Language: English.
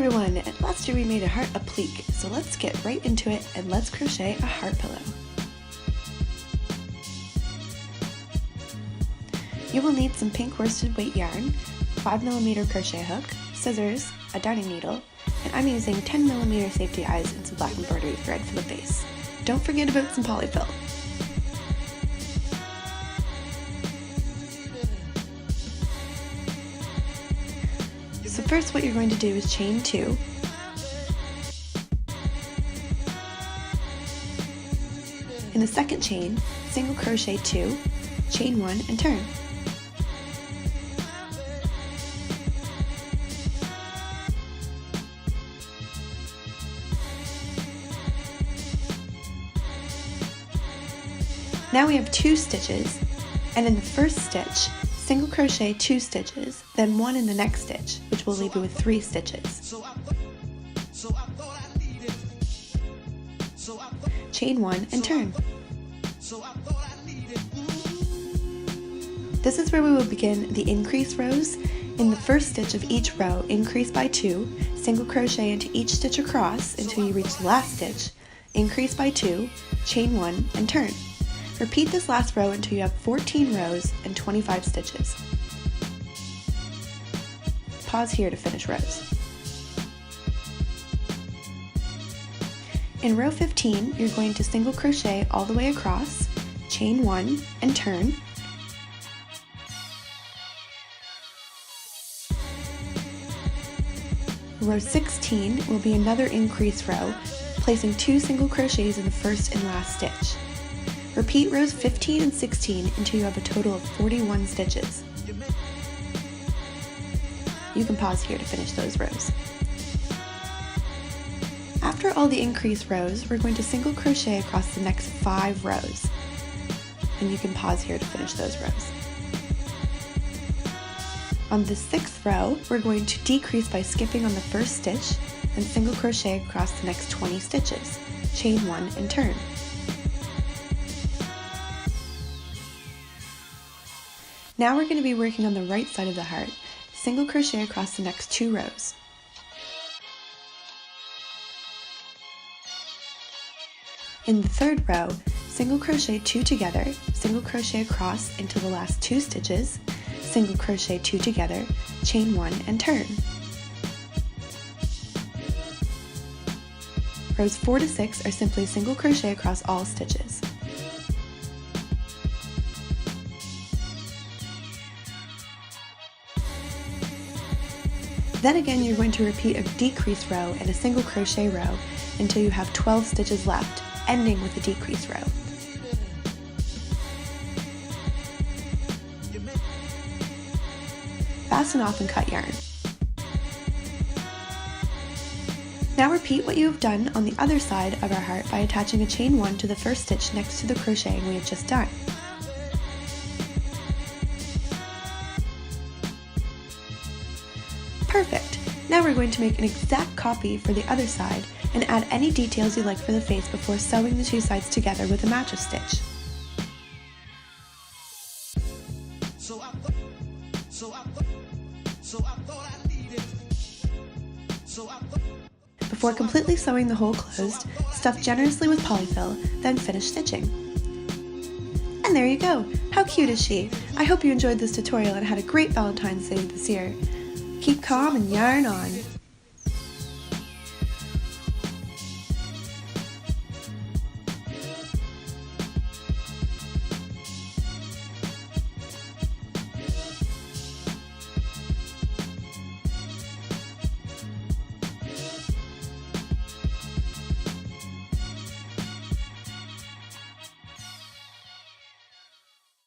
everyone! Last year we made a heart applique, so let's get right into it and let's crochet a heart pillow. You will need some pink worsted weight yarn, 5mm crochet hook, scissors, a darning needle, and I'm using 10mm safety eyes and some black embroidery thread for the base. Don't forget about some polyfill. So first what you're going to do is chain 2. In the second chain, single crochet 2, chain 1 and turn. Now we have 2 stitches, and in the first stitch, single crochet 2 stitches, then 1 in the next stitch, which will leave you with 3 stitches. Chain 1 and turn. This is where we will begin the increase rows. In the first stitch of each row, increase by 2, single crochet into each stitch across until you reach the last stitch, increase by 2, chain 1 and turn. Repeat this last row until you have 14 rows and 25 stitches. Pause here to finish rows. In row 15, you're going to single crochet all the way across, chain 1 and turn. Row 16 will be another increase row, placing 2 single crochets in the first and last stitch. Repeat rows 15 and 16 until you have a total of 41 stitches. You can pause here to finish those rows. After all the increase rows, we're going to single crochet across the next 5 rows. And you can pause here to finish those rows. On the 6th row, we're going to decrease by skipping on the first stitch and single crochet across the next 20 stitches. Chain 1 and turn. Now we're going to be working on the right side of the heart. Single crochet across the next 2 rows. In the 3rd row, single crochet 2 together, single crochet across into the last 2 stitches, single crochet 2 together, chain 1 and turn. Rows 4 to 6 are simply single crochet across all stitches. Then again, you're going to repeat a decrease row and a single crochet row until you have 12 stitches left, ending with a decrease row. Fasten off and cut yarn. Now repeat what you have done on the other side of our heart by attaching a chain 1 to the first stitch next to the crocheting we have just done. Perfect! Now we're going to make an exact copy for the other side and add any details you like for the face before sewing the 2 sides together with a mattress stitch. Before completely sewing the hole closed, stuff generously with polyfill, then finish stitching. And there you go! How cute is she? I hope you enjoyed this tutorial and had a great Valentine's Day this year. Keep calm and yarn on!